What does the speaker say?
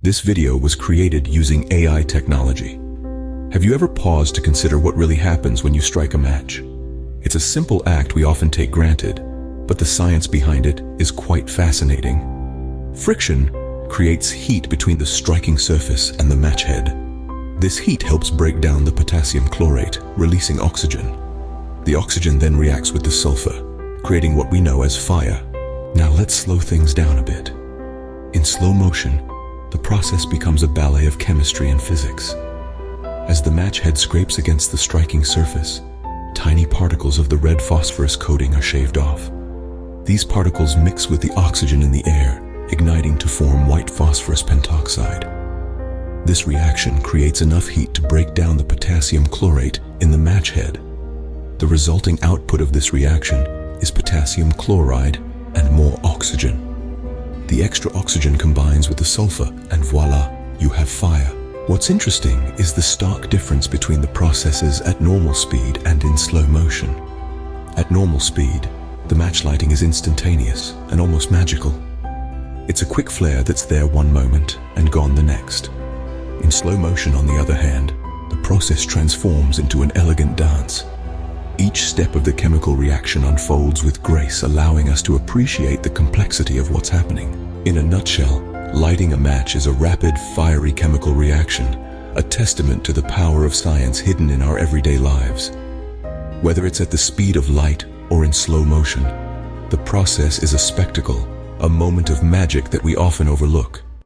This video was created using AI technology. Have you ever paused to consider what really happens when you strike a match? It's a simple act we often take granted, but the science behind it is quite fascinating. Friction creates heat between the striking surface and the match head. This heat helps break down the potassium chlorate, releasing oxygen. The oxygen then reacts with the sulfur, creating what we know as fire. Now let's slow things down a bit. In slow motion, the process becomes a ballet of chemistry and physics. As the match head scrapes against the striking surface, tiny particles of the red phosphorus coating are shaved off. These particles mix with the oxygen in the air, igniting to form white phosphorus pentoxide. This reaction creates enough heat to break down the potassium chlorate in the match head. The resulting output of this reaction is potassium chloride and more oxygen. The extra oxygen combines with the sulfur, and voila, you have fire. What's interesting is the stark difference between the processes at normal speed and in slow motion. At normal speed, the match lighting is instantaneous and almost magical. It's a quick flare that's there one moment and gone the next. In slow motion, on the other hand, the process transforms into an elegant dance. Each step of the chemical reaction unfolds with grace, allowing us to appreciate the complexity of what's happening. In a nutshell, lighting a match is a rapid, fiery chemical reaction, a testament to the power of science hidden in our everyday lives. Whether it's at the speed of light or in slow motion, the process is a spectacle, a moment of magic that we often overlook.